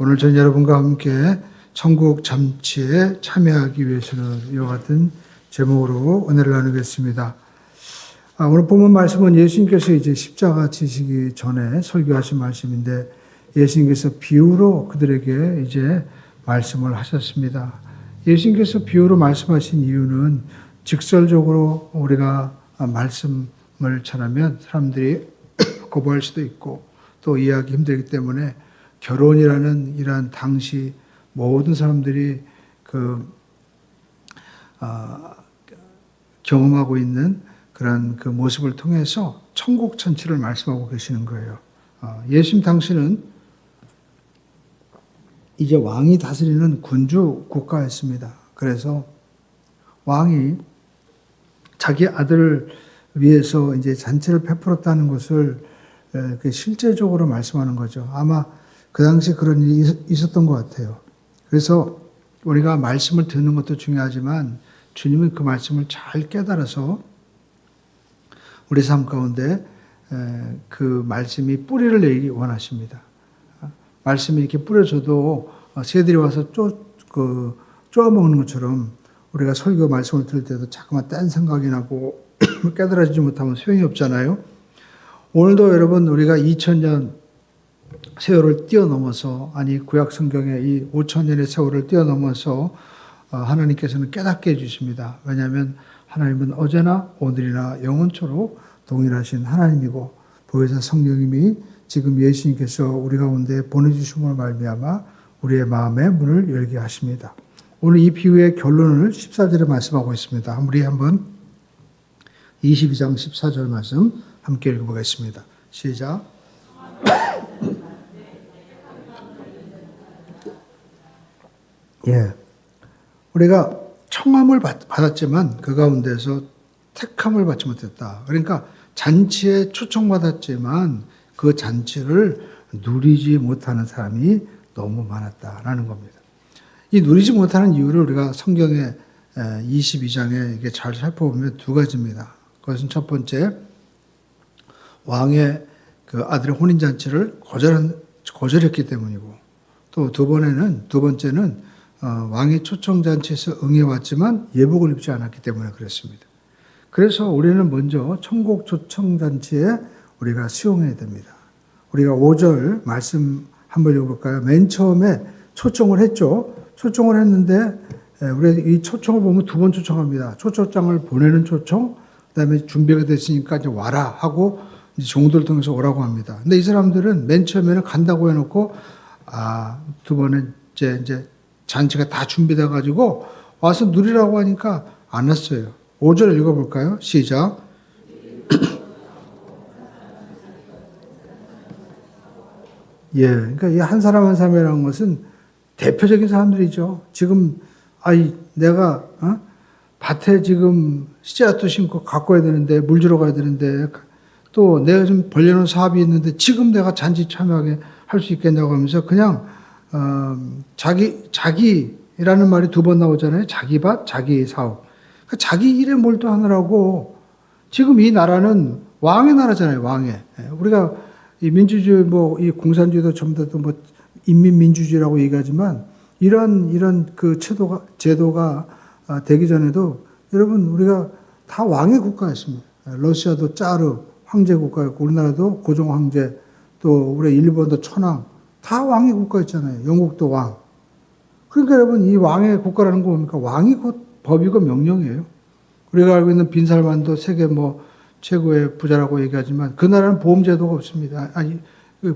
오늘 전 여러분과 함께 천국 잠치에 참여하기 위해서는 이와 같은 제목으로 은혜를 나누겠습니다. 오늘 본문 말씀은 예수님께서 이제 십자가 지시기 전에 설교하신 말씀인데 예수님께서 비유로 그들에게 이제 말씀을 하셨습니다. 예수님께서 비유로 말씀하신 이유는 직설적으로 우리가 말씀을 전하면 사람들이 거부할 수도 있고 또 이해하기 힘들기 때문에 결혼이라는 이러한 당시 모든 사람들이 경험하고 있는 그런 그 모습을 통해서 천국 천치를 말씀하고 계시는 거예요. 예수님 당시는 이제 왕이 다스리는 군주 국가였습니다. 그래서 왕이 자기 아들을 위해서 이제 잔치를 베풀었다는 것을 실제적으로 말씀하는 거죠. 아마 그 당시 그런 일이 있었던 것 같아요. 그래서 우리가 말씀을 듣는 것도 중요하지만 주님은 그 말씀을 잘 깨달아서 우리 삶 가운데 그 말씀이 뿌리를 내기 원하십니다. 말씀이 이렇게 뿌려져도 새들이 와서 쪼아먹는 것처럼 우리가 설교 말씀을 들을 때도 자꾸만 딴 생각이 나고 깨달아지지 못하면 소용이 없잖아요. 오늘도 여러분 우리가 2000년 세월을 뛰어넘어서 구약 성경의 이 5000년의 세월을 뛰어넘어서 하나님께서는 깨닫게 해주십니다. 왜냐하면 하나님은 어제나 오늘이나 영원토록 동일하신 하나님이고 보혜사 성령님이 지금 예수님께서 우리 가운데 보내주심으로 말미암아 우리의 마음의 문을 열게 하십니다. 오늘 이 비유의 결론을 14절에 말씀하고 있습니다. 우리 한번 22장 14절 말씀 함께 읽어보겠습니다. 시작. 우리가 청함을 받았지만 그 가운데서 택함을 받지 못했다. 그러니까 잔치에 초청받았지만 그 잔치를 누리지 못하는 사람이 너무 많았다라는 겁니다. 이 누리지 못하는 이유를 우리가 성경의 22장에 이게 잘 살펴보면 두 가지입니다. 그것은 첫 번째, 왕의 그 아들의 혼인잔치를 거절했기 때문이고, 또 두 번째는 왕의 초청잔치에서 응해왔지만 예복을 입지 않았기 때문에 그랬습니다. 그래서 우리는 먼저 천국 초청잔치에 우리가 수용해야 됩니다. 우리가 5절 말씀 한번 읽어볼까요? 맨 처음에 초청을 했죠. 초청을 했는데 우리가 이 초청을 보면 두 번 초청합니다. 초청장을 보내는 초청, 그다음에 준비가 됐으니까 이제 와라 하고 이제 종들을 통해서 오라고 합니다. 근데 이 사람들은 맨 처음에는 간다고 해놓고 두 번은 이제 잔치가 다 준비돼 가지고 와서 누리라고 하니까 안 왔어요. 5절 읽어볼까요? 시작. 그러니까 이 한 사람 한 사람이라는 것은 대표적인 사람들이죠. 지금 내가 밭에 지금 씨앗도 심고 갖고 와야 되는데 물 주러 가야 되는데 또 내가 좀 벌려놓은 사업이 있는데 지금 내가 잔치 참여하게 할 수 있겠냐고 하면서 그냥 자기라는 말이 두 번 나오잖아요. 자기 밭, 자기 사업. 그러니까 자기 일에 몰두하느라고 지금 이 나라는 왕의 나라잖아요. 왕의. 우리가 이 민주주의 이 공산주의도 전부 다 인민민주주의라고 얘기하지만 이런 그 제도가 되기 전에도 여러분 우리가 다 왕의 국가였습니다. 러시아도 짜르 황제 국가였고 우리나라도 고종 황제 또 우리 일본도 천황 다 왕의 국가였잖아요. 영국도 왕. 그러니까 여러분 이 왕의 국가라는 거 뭡니까? 왕이 곧 법이고 명령이에요. 우리가 알고 있는 빈살만도 세계 최고의 부자라고 얘기하지만 그 나라는 보험제도가 없습니다.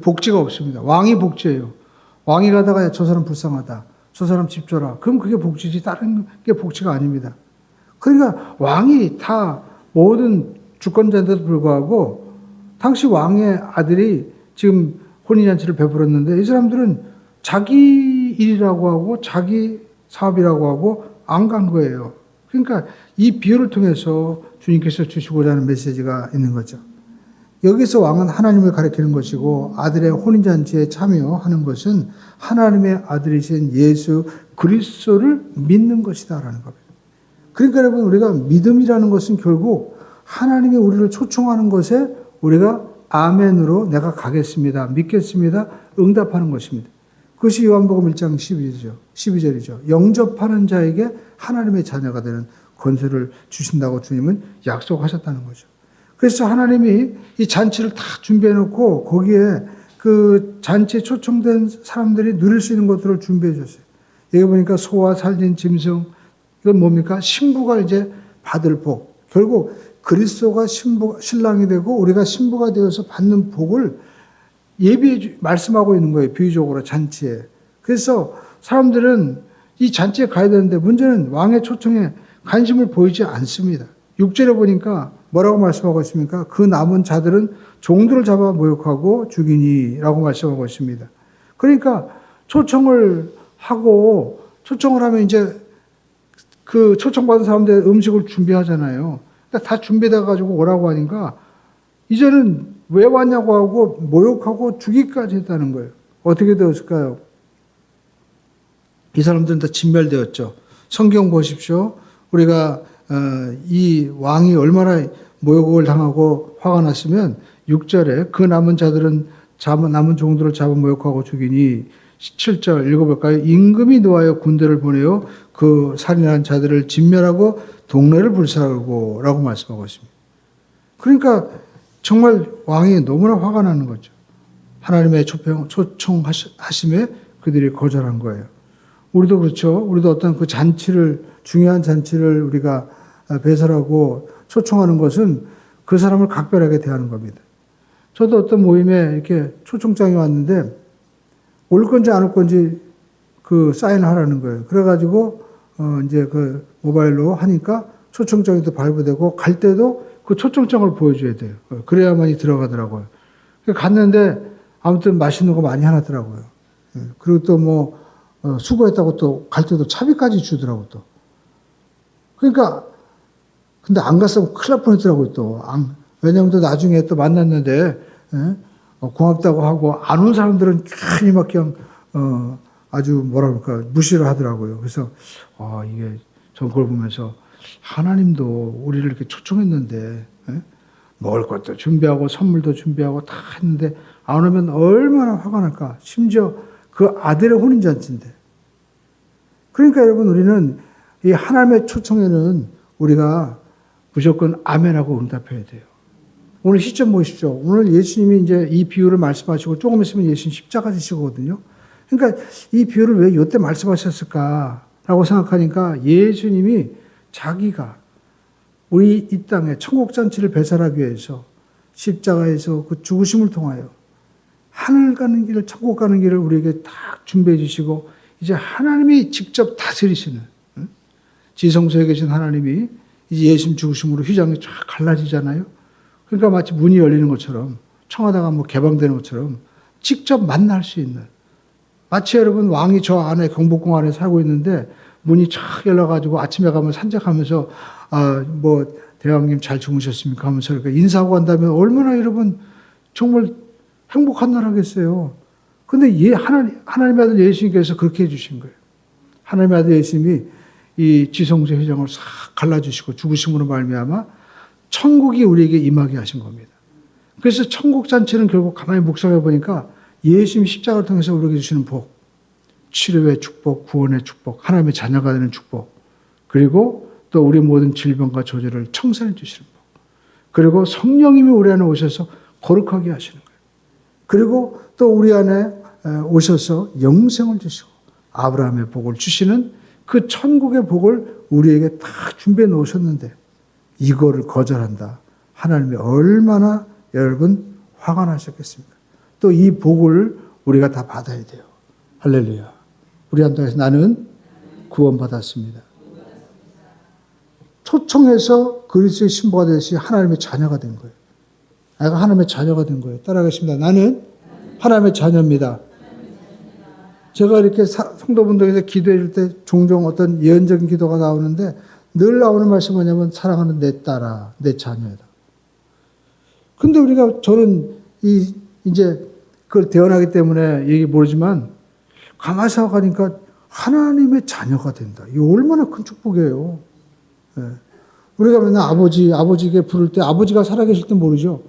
복지가 없습니다. 왕이 복지예요. 왕이 가다가 저 사람 불쌍하다. 저 사람 집 줘라. 그럼 그게 복지지 다른 게 복지가 아닙니다. 그러니까 왕이 다 모든 주권자인데도 불구하고 당시 왕의 아들이 지금 혼인잔치를 베풀었는데 이 사람들은 자기 일이라고 하고 자기 사업이라고 하고 안 간 거예요. 그러니까 이 비유를 통해서 주님께서 주시고자 하는 메시지가 있는 거죠. 여기서 왕은 하나님을 가리키는 것이고 아들의 혼인잔치에 참여하는 것은 하나님의 아들이신 예수 그리스도를 믿는 것이다라는 겁니다. 그러니까 여러분 우리가 믿음이라는 것은 결국 하나님이 우리를 초청하는 것에 우리가 아멘으로 내가 가겠습니다. 믿겠습니다. 응답하는 것입니다. 그것이 요한복음 1장 12절이죠. 영접하는 자에게 하나님의 자녀가 되는 권세를 주신다고 주님은 약속하셨다는 거죠. 그래서 하나님이 이 잔치를 다 준비해 놓고 거기에 그 잔치에 초청된 사람들이 누릴 수 있는 것들을 준비해 줬어요. 여기 보니까 소와 살진 짐승, 이건 뭡니까? 신부가 이제 받을 복. 결국 그리스도가 신랑이 되고 우리가 신부가 되어서 받는 복을 말씀하고 있는 거예요. 비유적으로 잔치에. 그래서 사람들은 이 잔치에 가야 되는데 문제는 왕의 초청에 관심을 보이지 않습니다. 6절에 보니까 뭐라고 말씀하고 있습니까? 그 남은 자들은 종들을 잡아 모욕하고 죽이니 라고 말씀하고 있습니다. 그러니까 초청을 하면 이제 그 초청받은 사람들 음식을 준비하잖아요. 그러니까 다 준비돼 가지고 오라고 하니까 이제는 왜 왔냐고 하고 모욕하고 죽이기까지 했다는 거예요. 어떻게 되었을까요? 이 사람들은 다 진멸되었죠. 성경 보십시오. 우리가 이 왕이 얼마나 모욕을 당하고 화가 났으면 6절에 그 남은 자들은 남은 종들을 잡아 모욕하고 죽이니 7절 읽어볼까요? 임금이 노하여 군대를 보내어 그 살인한 자들을 진멸하고 동네를 불사르고 라고 말씀하고 있습니다. 그러니까 정말 왕이 너무나 화가 나는 거죠. 하나님의 초청하심에 그들이 거절한 거예요. 우리도 그렇죠. 우리도 어떤 그 중요한 잔치를 우리가 배설하고 초청하는 것은 그 사람을 각별하게 대하는 겁니다. 저도 어떤 모임에 이렇게 초청장이 왔는데 올 건지 안 올 건지 그 사인을 하라는 거예요. 그래가지고 이제 그 모바일로 하니까 초청장이 또 발부되고 갈 때도 그 초청장을 보여줘야 돼요. 그래야만이 들어가더라고요. 갔는데 아무튼 맛있는 거 많이 해놨더라고요. 그리고 또 뭐 수고했다고 또 갈 때도 차비까지 주더라고 또. 그러니까 근데 안 갔으면 큰일 날 뻔했더라고요 또. 왜냐하면 또 나중에 또 만났는데 고맙다고 하고 안 온 사람들은 괜히 막 그냥 아주 뭐라 그럴까 무시를 하더라고요. 그래서 이게 전 그걸 보면서 하나님도 우리를 이렇게 초청했는데 먹을 것도 준비하고 선물도 준비하고 다 했는데 안 오면 얼마나 화가 날까. 심지어 그 아들의 혼인잔치인데. 그러니까 여러분 우리는 이 하나님의 초청에는 우리가 무조건 아멘하고 응답해야 돼요. 오늘 시점 보십시오. 오늘 예수님이 이제 이 비유를 말씀하시고 조금 있으면 예수님 십자가 지시거든요. 그러니까 이 비유를 왜 이때 말씀하셨을까라고 생각하니까 예수님이 자기가 우리 이 땅에 천국잔치를 배설하기 위해서 십자가에서 그 죽으심을 통하여 하늘 가는 길을, 천국 가는 길을 우리에게 다 준비해 주시고 이제 하나님이 직접 다스리시는 지성소에 계신 하나님이 이제 예수님 죽으심으로 휘장이 쫙 갈라지잖아요. 그러니까 마치 문이 열리는 것처럼 청하다가 뭐 개방되는 것처럼 직접 만날 수 있는 마치 여러분 왕이 저 안에 경복궁 안에 살고 있는데 문이 쫙 열려가지고 아침에 가면 산책하면서 뭐 대왕님 잘 주무셨습니까 하면서 이렇게 인사하고 간다면 얼마나 여러분 정말 행복한 나라겠어요. 근데 하나님의 아들 예수님께서 그렇게 해주신 거예요. 하나님의 아들 예수님이 이 지성소 회장을 싹 갈라주시고 죽으심으로 말미암아 천국이 우리에게 임하게 하신 겁니다. 그래서 천국 잔치는 결국 가만히 묵상해 보니까 예수님 십자가를 통해서 우리에게 주시는 복, 치료의 축복, 구원의 축복, 하나님의 자녀가 되는 축복, 그리고 또 우리 모든 질병과 저주를 청산해 주시는 복, 그리고 성령님이 우리 안에 오셔서 거룩하게 하시는 거예요. 그리고 또 우리 안에 오셔서 영생을 주시고 아브라함의 복을 주시는 그 천국의 복을 우리에게 다 준비해 놓으셨는데 이거를 거절한다. 하나님이 얼마나 여러분 화가 나셨겠습니까? 또 이 복을 우리가 다 받아야 돼요. 할렐루야. 우리 한동에서 나는 구원받았습니다. 초청해서 그리스도의 신부가 되시 하나님의 자녀가 된 거예요. 내가 하나님의 자녀가 된 거예요. 따라가겠습니다. 나는 하나님의 자녀입니다. 제가 이렇게 성도분들에서 기도해 줄 때 종종 어떤 예언적인 기도가 나오는데 늘 나오는 말씀이 뭐냐면 사랑하는 내 딸아, 내 자녀다. 근데 저는 이제 그걸 대언하기 때문에 얘기 모르지만 가만히 생각하니까 하나님의 자녀가 된다. 이거 얼마나 큰 축복이에요. 예. 우리가 맨날 아버지에게 부를 때 아버지가 살아계실 때 모르죠.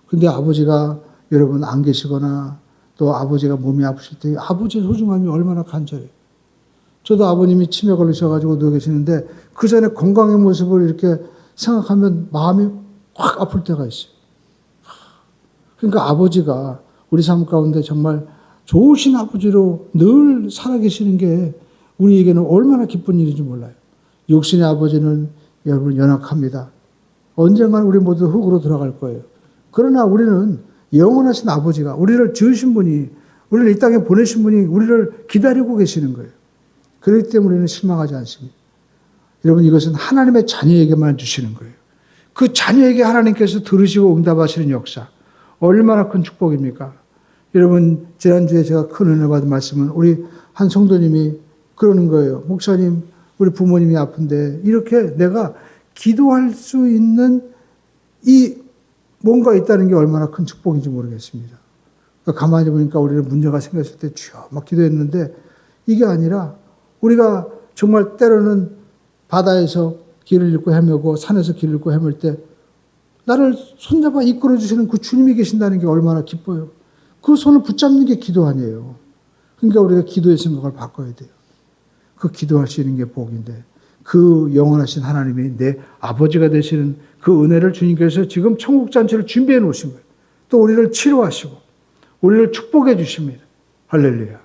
근데 아버지가 여러분 안 계시거나 또 아버지가 몸이 아프실 때 아버지의 소중함이 얼마나 간절해요. 저도 아버님이 치매 걸리셔가지고 누워 계시는데 그 전에 건강의 모습을 이렇게 생각하면 마음이 확 아플 때가 있어요. 그러니까 아버지가 우리 삶 가운데 정말 좋으신 아버지로 늘 살아계시는 게 우리에게는 얼마나 기쁜 일인지 몰라요. 육신의 아버지는 여러분 연약합니다. 언젠간 우리 모두 흙으로 들어갈 거예요. 그러나 우리는 영원하신 아버지가 우리를 지으신 분이 우리를 이 땅에 보내신 분이 우리를 기다리고 계시는 거예요. 그렇기 때문에 우리는 실망하지 않습니다. 여러분 이것은 하나님의 자녀에게만 주시는 거예요. 그 자녀에게 하나님께서 들으시고 응답하시는 역사 얼마나 큰 축복입니까? 여러분 지난주에 제가 큰 은혜 받은 말씀은 우리 한 성도님이 그러는 거예요. 목사님 우리 부모님이 아픈데 이렇게 내가 기도할 수 있는 이 뭔가 있다는 게 얼마나 큰 축복인지 모르겠습니다. 그러니까 가만히 보니까 우리는 문제가 생겼을 때 주여 막 기도했는데 이게 아니라 우리가 정말 때로는 바다에서 길을 잃고 헤매고 산에서 길을 잃고 헤맬 때 나를 손잡아 이끌어 주시는 그 주님이 계신다는 게 얼마나 기뻐요. 그 손을 붙잡는 게 기도 아니에요. 그러니까 우리가 기도의 생각을 바꿔야 돼요. 그 기도할 수 있는 게 복인데 그 영원하신 하나님이 내 아버지가 되시는 그 은혜를 주님께서 지금 천국잔치를 준비해 놓으신 거예요. 또 우리를 치료하시고 우리를 축복해 주십니다. 할렐루야.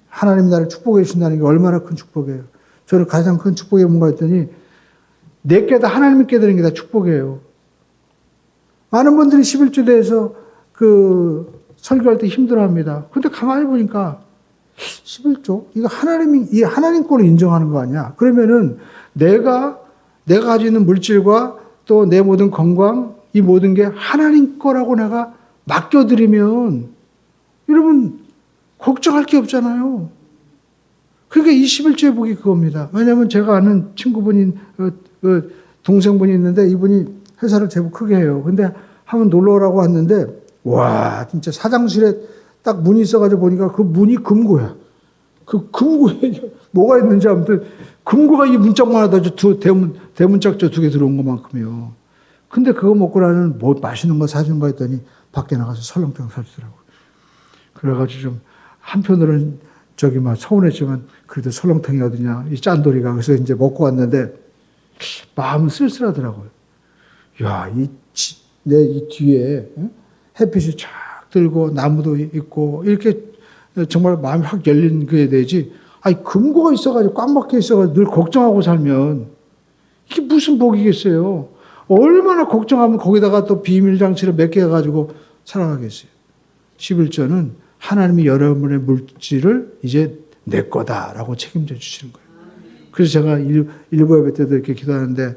하나님 나를 축복해 주신다는 게 얼마나 큰 축복이에요. 저는 가장 큰 축복이 뭔가 했더니 내게 다 하나님께 드리는 게 다 축복이에요. 많은 분들이 11조 대해서 그 설교할 때 힘들어합니다. 근데 가만히 보니까 11조? 이거 이 하나님 거로 인정하는 거 아니야? 그러면은 내가 가지고 있는 물질과 또 내 모든 건강, 이 모든 게 하나님 거라고 내가 맡겨드리면 여러분 걱정할 게 없잖아요. 그러니까 이 11조의 복이 그겁니다. 왜냐하면 제가 아는 친구분이 동생분이 있는데 이분이 회사를 제법 크게 해요. 근데 한번 놀러 오라고 왔는데 와 진짜 사장실에 딱 문이 있어가지고 보니까 그 문이 금고야. 그 금고에 뭐가 있는지 아무튼 금고가 이 문짝만 하다 두 대문짝 저 2개 들어온 것만큼이요. 근데 그거 먹고 나는 뭐 맛있는 거 사준 거 했더니 밖에 나가서 설렁탕 사주더라고요. 그래가지고 좀 한편으로는 저기 막 서운했지만 그래도 설렁탕이 어디냐 이 짠돌이가 그래서 이제 먹고 왔는데 마음은 쓸쓸하더라고요. 야, 내 이 뒤에 햇빛이 쫙 들고 나무도 있고 이렇게 정말 마음이 확 열린 그게 되지. 아니 금고가 있어가지고 꽉 막혀 있어가지고 늘 걱정하고 살면 이게 무슨 복이겠어요. 얼마나 걱정하면 거기다가 또 비밀 장치를 몇 개 해가지고 살아가겠어요. 11조는 하나님이 여러분의 물질을 이제 내 거다라고 책임져 주시는 거예요. 그래서 제가 일부 예배 때도 이렇게 기도하는데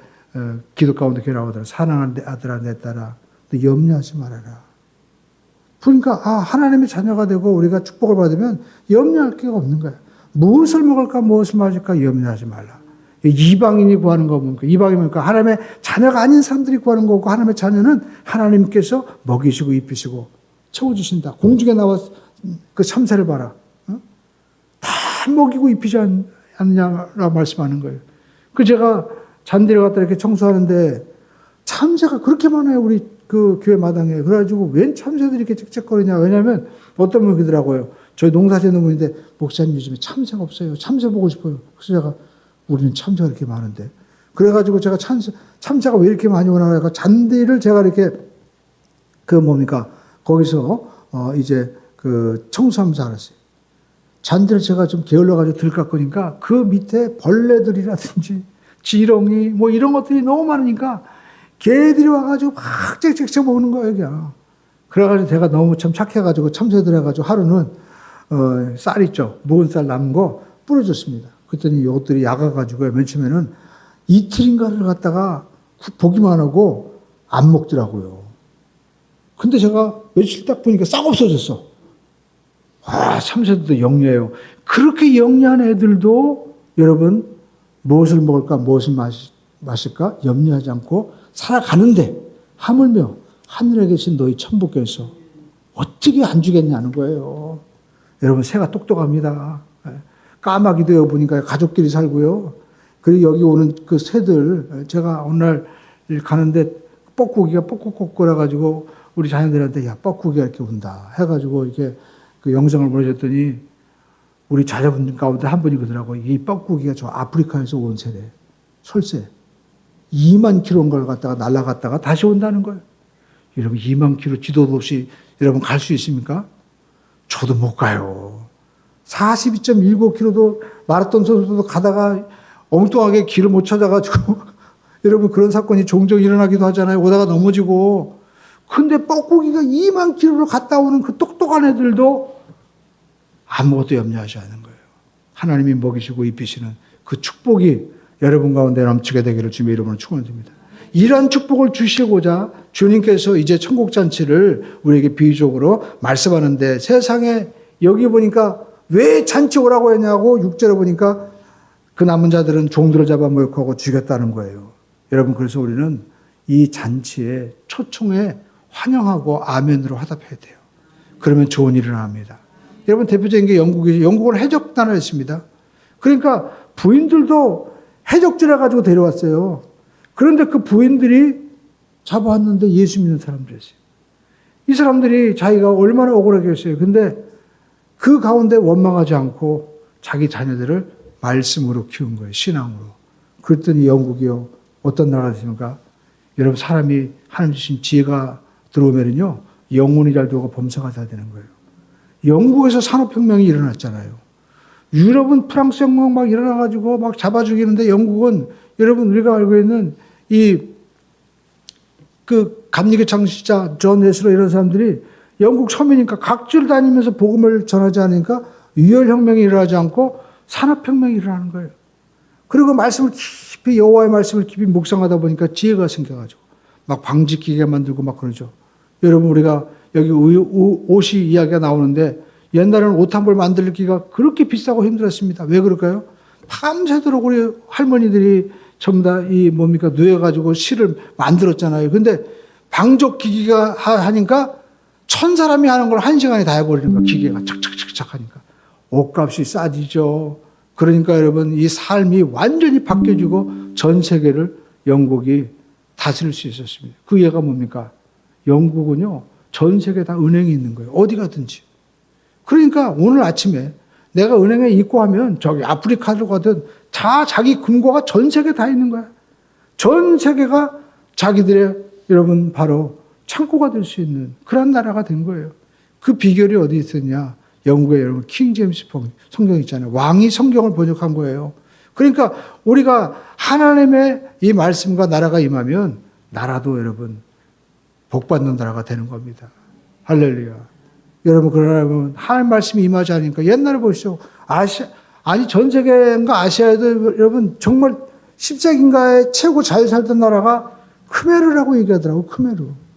기도 가운데 이렇게 나오더라. 사랑하는 아들아 내 딸아 너 염려하지 말아라. 그러니까 하나님의 자녀가 되고 우리가 축복을 받으면 염려할 게 없는 거야. 무엇을 먹을까 무엇을 마실까 염려하지 말라. 이방인이 구하는 거 뭡니까? 이방이 뭡니까? 하나님의 자녀가 아닌 사람들이 구하는 거고 하나님의 자녀는 하나님께서 먹이시고 입히시고 채워주신다. 공중에 나와 그 참새를 봐라. 다 먹이고 입히지 않느냐라고 말씀하는 거예요. 그 제가 잔디를 갖다 이렇게 청소하는데 참새가 그렇게 많아요. 우리 그 교회 마당에. 그래가지고 웬 참새들이 이렇게 짹짹거리냐. 왜냐하면 어떤 분이 그러더라고요. 저희 농사 짓는 분인데 목사님 요즘에 참새가 없어요. 참새 보고 싶어요. 그래서 제가 우리는 참새가 이렇게 많은데. 그래가지고 제가 참새가 왜 이렇게 많이 오나 해서 잔디를 제가 이렇게 거기서 이제 그 청소하면서 알았어요. 잔디를 제가 좀 게을러가지고 들 깎으니까 그 밑에 벌레들이라든지 지렁이 뭐 이런 것들이 너무 많으니까 개들이 와가지고 막 짹짹짹 먹는 거예요, 그냥. 그래가지고 제가 너무 참 착해가지고 참새들 해가지고 하루는 쌀 있죠. 묵은 쌀 남은 거 뿌려줬습니다. 그랬더니 이것들이 약아가지고 맨 처음에는 이틀인가를 갖다가 보기만 하고 안 먹더라고요. 근데 제가 며칠 딱 보니까 싹 없어졌어. 참새들도 영리해요. 그렇게 영리한 애들도 여러분 무엇을 먹을까 무엇을 마실까 염려하지 않고 살아가는데 하물며 하늘에 계신 너희 천부께서 어떻게 안 주겠냐는 거예요. 여러분 새가 똑똑합니다. 까마귀도 여기 보니까 가족끼리 살고요. 그리고 여기 오는 그 새들 제가 어느 날 가는데 뻐꾸기가 뻑뻑뻑 거려가지고 우리 자녀들한테 야 뻐꾸기가 이렇게 온다 해가지고 이게 그 영상을 보내줬더니 우리 자녀분 가운데 한 분이 그러더라고요. 이 뻐꾸기가 저 아프리카에서 온 새래. 설새. 2만 킬로인가를 갖다가 날아갔다가 다시 온다는 거예요. 여러분 2만 킬로 지도도 없이 여러분 갈 수 있습니까? 저도 못 가요. 42.19킬로도 마라톤 선수도 가다가 엉뚱하게 길을 못 찾아가지고 여러분 그런 사건이 종종 일어나기도 하잖아요. 오다가 넘어지고. 근데 뻐꾸기가 2만 킬로를 갔다 오는 그 똑똑한 애들도 아무것도 염려하지 않는 거예요. 하나님이 먹이시고 입히시는 그 축복이 여러분 가운데 넘치게 되기를 주님의 이름으로 축원드립니다. 이러한 축복을 주시고자 주님께서 이제 천국잔치를 우리에게 비유적으로 말씀하는데 세상에 여기 보니까 왜 잔치 오라고 했냐고 6절에 보니까 그 남은 자들은 종들을 잡아 모욕하고 죽였다는 거예요. 여러분 그래서 우리는 이 잔치에 초청에 환영하고 아멘으로 화답해야 돼요. 그러면 좋은 일이 일어납니다. 여러분 대표적인 게 영국이죠. 영국은 해적 나라였습니다. 그러니까 부인들도 해적질해 가지고 데려왔어요. 그런데 그 부인들이 잡아왔는데 예수 믿는 사람들이었어요. 이 사람들이 자기가 얼마나 억울하겠어요. 근데 그 가운데 원망하지 않고 자기 자녀들을 말씀으로 키운 거예요. 신앙으로. 그랬더니 영국이요. 어떤 나라가 됐습니까? 여러분 사람이 하나님 주신 지혜가 들어오면요. 영혼이 잘 되고 범사가 잘 되는 거예요. 영국에서 산업혁명이 일어났잖아요. 유럽은 프랑스 혁명 막 일어나가지고 막 잡아 죽이는데 영국은 여러분 우리가 알고 있는 그 감리교 창시자 존 웨슬러 이런 사람들이 영국 서민이니까 각지를 다니면서 복음을 전하지 않으니까 유혈혁명이 일어나지 않고 산업혁명이 일어나는 거예요. 그리고 말씀을 깊이 여호와의 말씀을 깊이 묵상하다 보니까 지혜가 생겨가지고 막 방직기계 만들고 막 그러죠. 여러분 우리가 여기 옷이 이야기가 나오는데 옛날에는 옷 한 벌 만들기가 그렇게 비싸고 힘들었습니다. 왜 그럴까요? 밤새도록 우리 할머니들이 전부 다 누워가지고 실을 만들었잖아요. 근데 방적기기가 하니까 1000사람이 하는 걸 1시간에 다 해버리는 거야. 기계가 착착착착 하니까. 옷값이 싸지죠. 그러니까 여러분 이 삶이 완전히 바뀌어지고 전 세계를 영국이 다스릴 수 있었습니다. 그 예가 뭡니까? 영국은요. 전 세계에 다 은행이 있는 거예요. 어디 가든지. 그러니까 오늘 아침에 내가 은행에 입고하면 저기 아프리카로 가든 자기 금고가 전 세계에 다 있는 거야. 전 세계가 자기들의 여러분 바로 창고가 될 수 있는 그런 나라가 된 거예요. 그 비결이 어디 있었냐? 영국의 여러분 킹 제임스 성경 있잖아요. 왕이 성경을 번역한 거예요. 그러니까 우리가 하나님의 이 말씀과 나라가 임하면 나라도 여러분 복받는 나라가 되는 겁니다. 할렐루야. 여러분 그러면 하나님 말씀이 임하지 않으니까 옛날에 보시죠. 전 세계인가 아시아에도 여러분 정말 10세기인가에 최고 잘 살던 나라가 크메르라고 얘기하더라고요.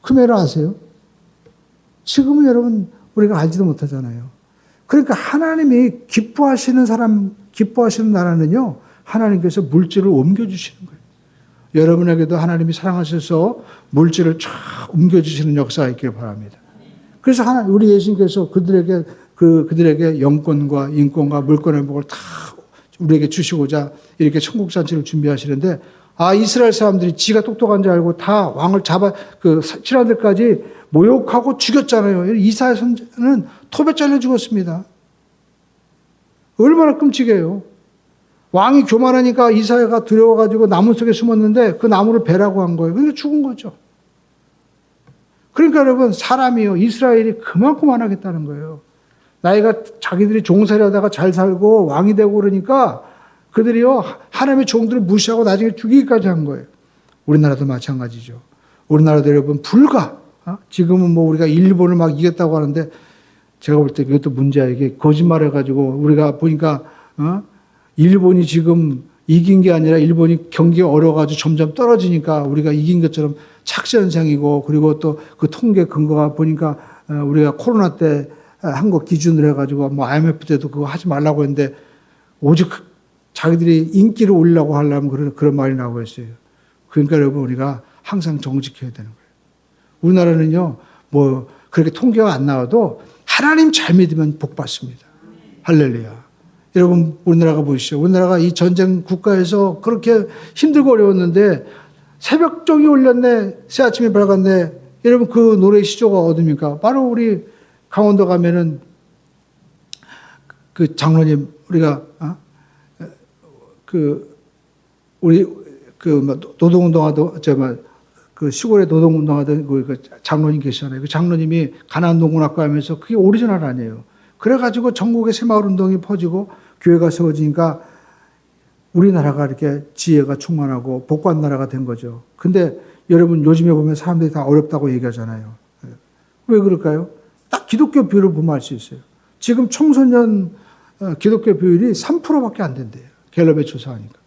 크메르 아세요? 지금은 여러분 우리가 알지도 못하잖아요. 그러니까 하나님이 기뻐하시는 나라는요. 하나님께서 물질을 옮겨주시는 거예요. 여러분에게도 하나님이 사랑하셔서 물질을 쫙 옮겨주시는 역사가 있길 바랍니다. 그래서 우리 예수님께서 그들에게 영권과 인권과 물권의 복을 다 우리에게 주시고자 이렇게 천국잔치를 준비하시는데 이스라엘 사람들이 지가 똑똑한 줄 알고 다 왕을 신하들까지 모욕하고 죽였잖아요. 이사야 선지자는 톱에 잘려 죽었습니다. 얼마나 끔찍해요. 왕이 교만하니까 이사야가 두려워가지고 나무 속에 숨었는데 그 나무를 베라고 한 거예요. 그러니까 죽은 거죠. 그러니까 여러분 사람이요. 이스라엘이 그만큼 안 하겠다는 거예요. 나이가 자기들이 종살이 하다가 잘 살고 왕이 되고 그러니까 그들이요. 하나님의 종들을 무시하고 나중에 죽이기까지 한 거예요. 우리나라도 마찬가지죠. 우리나라도 여러분 지금은 우리가 일본을 막 이겼다고 하는데 제가 볼 때 그것도 문제야. 이게 거짓말해가지고 우리가 보니까 일본이 지금 이긴 게 아니라 일본이 경기가 어려워가지고 점점 떨어지니까 우리가 이긴 것처럼 착시 현상이고 그리고 또 그 통계 근거가 보니까 우리가 코로나 때 한 거 기준으로 해가지고 IMF 때도 그거 하지 말라고 했는데 오직 자기들이 인기를 올리려고 하려면 그런 말이 나오고 있어요. 그러니까 여러분 우리가 항상 정직해야 되는 거예요. 우리나라는요 그렇게 통계가 안 나와도 하나님 잘 믿으면 복 받습니다. 할렐루야. 여러분 우리나라가 보시죠. 우리나라가 이 전쟁 국가에서 그렇게 힘들고 어려웠는데 새벽종이 울렸네. 새아침이 밝았네. 여러분 그 노래 시조가 어딥니까? 바로 우리 강원도 가면은 그 장로님 우리가 우리 노동운동하던 그 시골에 노동운동하던 그 장로님 계시잖아요. 그 장로님이 가난농군학과 하면서 그게 오리지널 아니에요. 그래가지고 전국에 새마을운동이 퍼지고 교회가 세워지니까 우리나라가 이렇게 지혜가 충만하고 복받는 나라가 된 거죠. 근데 여러분 요즘에 보면 사람들이 다 어렵다고 얘기하잖아요. 왜 그럴까요? 딱 기독교 비율을 보면 알 수 있어요. 지금 청소년 기독교 비율이 3%밖에 안 된대요. 갤럽에 조사하니까.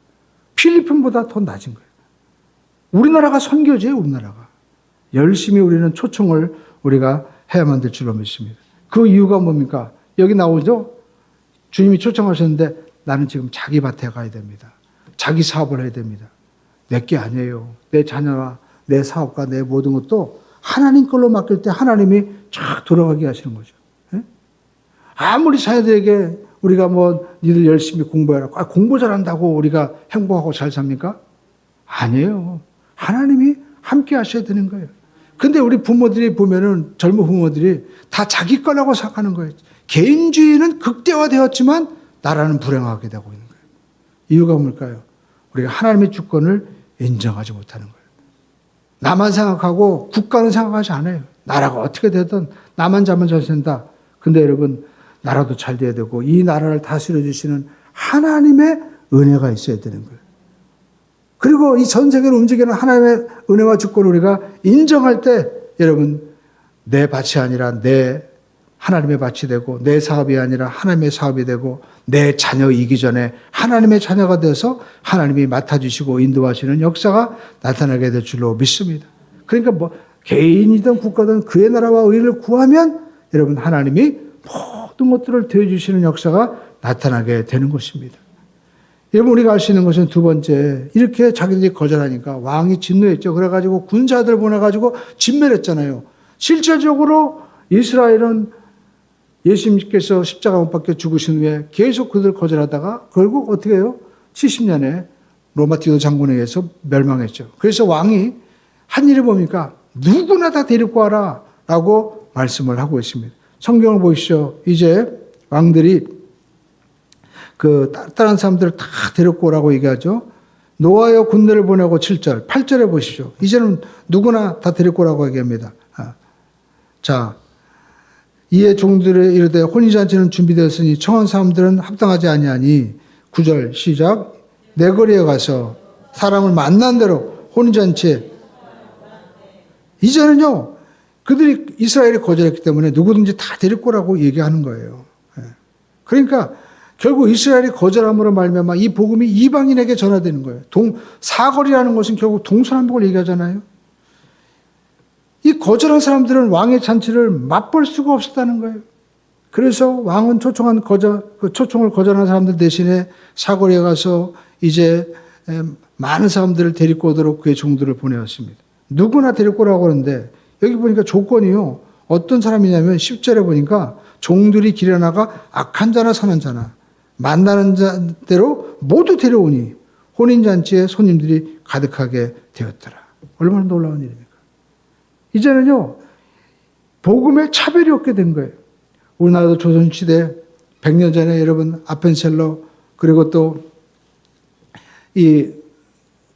필리핀보다 더 낮은 거예요. 우리나라가 선교지예요, 우리나라가. 열심히 우리는 초청을 우리가 해야만 될 줄로 믿습니다. 그 이유가 뭡니까? 여기 나오죠? 주님이 초청하셨는데 나는 지금 자기 밭에 가야 됩니다. 자기 사업을 해야 됩니다. 내 게 아니에요. 내 자녀와 내 사업과 내 모든 것도 하나님 걸로 맡길 때 하나님이 쫙 돌아가게 하시는 거죠. 예? 아무리 자녀들에게 우리가 니들 열심히 공부해라. 공부 잘한다고 우리가 행복하고 잘 삽니까? 아니에요. 하나님이 함께 하셔야 되는 거예요. 근데 우리 부모들이 보면은 젊은 부모들이 다 자기 거라고 생각하는 거예요. 개인주의는 극대화되었지만 나라는 불행하게 되고 있는 거예요. 이유가 뭘까요? 우리가 하나님의 주권을 인정하지 못하는 거예요. 나만 생각하고 국가는 생각하지 않아요. 나라가 어떻게 되든 나만 잘만 잘 산다. 근데 여러분 나라도 잘 돼야 되고 이 나라를 다스려 주시는 하나님의 은혜가 있어야 되는 거예요. 그리고 이 전 세계를 움직이는 하나님의 은혜와 주권을 우리가 인정할 때 여러분 내 밭이 아니라 내 하나님의 밭이 되고 내 사업이 아니라 하나님의 사업이 되고 내 자녀이기 전에 하나님의 자녀가 되어서 하나님이 맡아주시고 인도하시는 역사가 나타나게 될 줄로 믿습니다. 그러니까 개인이든 국가든 그의 나라와 의를 구하면 여러분 하나님이 모든 것들을 되어주시는 역사가 나타나게 되는 것입니다. 여러분 우리가 알 수 있는 것은 두 번째, 이렇게 자기들이 거절하니까 왕이 진노했죠. 그래가지고 군사들 보내가지고 진멸했잖아요. 실질적으로 이스라엘은 예수님께서 십자가 못 박혀 죽으신 후에 계속 그들 거절하다가 결국 어떻게 해요? 70년에 로마 디도 장군에 의해서 멸망했죠. 그래서 왕이 한 일이 뭡니까? 누구나 다 데리고 와라 라고 말씀을 하고 있습니다. 성경을 보시죠. 이제 왕들이 다른 사람들을 다 데리고 오라고 얘기하죠. 노아여 군대를 보내고 7절, 8절에 보십시오. 이제는 누구나 다 데리고 오라고 얘기합니다. 자, 이에 종들의 이르되 혼인잔치는 준비되었으니 청한 사람들은 합당하지 아니하니 9절 시작. 내 거리에 가서 사람을 만난 대로 혼인잔치에 이제는요 그들이 이스라엘이 거절했기 때문에 누구든지 다 데리고 오라고 얘기하는 거예요. 그러니까 결국 이스라엘이 거절함으로 말미암아 이 복음이 이방인에게 전화되는 거예요. 사거리라는 것은 결국 동서남북을 얘기하잖아요. 이 거절한 사람들은 왕의 잔치를 맛볼 수가 없었다는 거예요. 그래서 왕은 초청을 거절한 사람들 대신에 사거리에 가서 이제 많은 사람들을 데리고 오도록 그의 종들을 보내었습니다. 누구나 데리고 오라고 하는데 여기 보니까 조건이요. 어떤 사람이냐면 10절에 보니까 종들이 길에 나가 악한 자나 선한 자나 만나는 자대로 모두 데려오니 혼인잔치에 손님들이 가득하게 되었더라. 얼마나 놀라운 일입니까? 이제는요, 복음에 차별이 없게 된 거예요. 우리나라도 조선시대 100년 전에 여러분 아펜셀러 그리고 또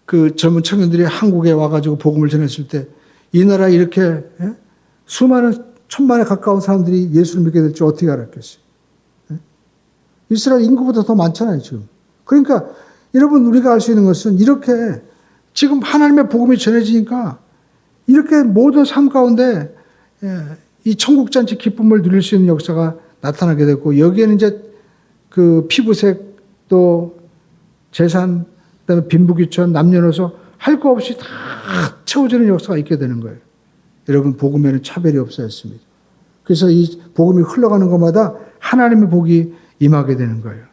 그 젊은 청년들이 한국에 와가지고 복음을 전했을 때 이 나라에 이렇게 수많은 천만에 가까운 사람들이 예수를 믿게 될 줄 어떻게 알았겠어요? 이스라엘 인구보다 더 많잖아요, 지금. 그러니까 여러분 우리가 알 수 있는 것은 이렇게 지금 하나님의 복음이 전해지니까 이렇게 모든 삶 가운데 이 천국잔치 기쁨을 누릴 수 있는 역사가 나타나게 됐고 여기에는 이제 그 피부색 또 재산 그다음에 빈부귀천 남녀노소 할 거 없이 다 채워지는 역사가 있게 되는 거예요. 여러분 복음에는 차별이 없어졌습니다. 그래서 이 복음이 흘러가는 것마다 하나님의 복이 임하게 되는 거예요.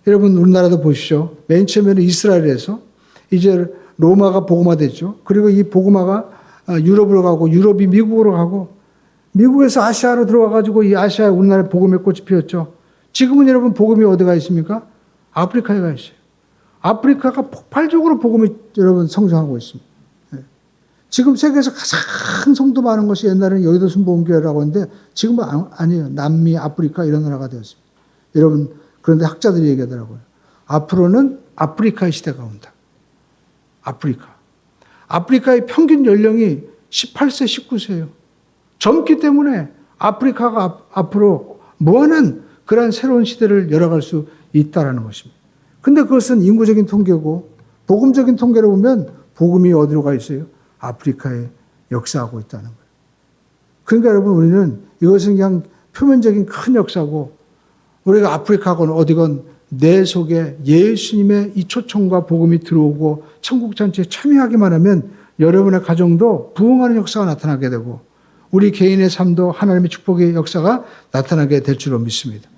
여러분 우리나라도 보시죠. 맨 처음에는 이스라엘에서 이제 로마가 복음화됐죠. 그리고 이 복음화가 유럽으로 가고 유럽이 미국으로 가고 미국에서 아시아로 들어와가지고 이 아시아에 우리나라에 복음의 꽃이 피었죠. 지금은 여러분 복음이 어디가 있습니까? 아프리카에 가 있어요. 아프리카가 폭발적으로 복음이 여러분 성장하고 있습니다. 지금 세계에서 가장 성도 많은 것이 옛날에는 여의도 순복음교회라고 하는데 지금은 아니에요. 남미, 아프리카 이런 나라가 되었습니다. 여러분, 그런데 학자들이 얘기하더라고요. 앞으로는 아프리카의 시대가 온다. 아프리카의 평균 연령이 18세, 19세예요. 젊기 때문에 아프리카가 앞으로 무한한 그러한 새로운 시대를 열어갈 수 있다는 것입니다. 근데 그것은 인구적인 통계고 복음적인 통계로 보면 복음이 어디로 가 있어요? 아프리카에 역사하고 있다는 거예요. 그러니까 여러분, 우리는 이것은 그냥 표면적인 큰 역사고 우리가 아프리카건 어디건 내 속에 예수님의 이 초청과 복음이 들어오고 천국잔치에 참여하기만 하면 여러분의 가정도 부흥하는 역사가 나타나게 되고 우리 개인의 삶도 하나님의 축복의 역사가 나타나게 될 줄로 믿습니다.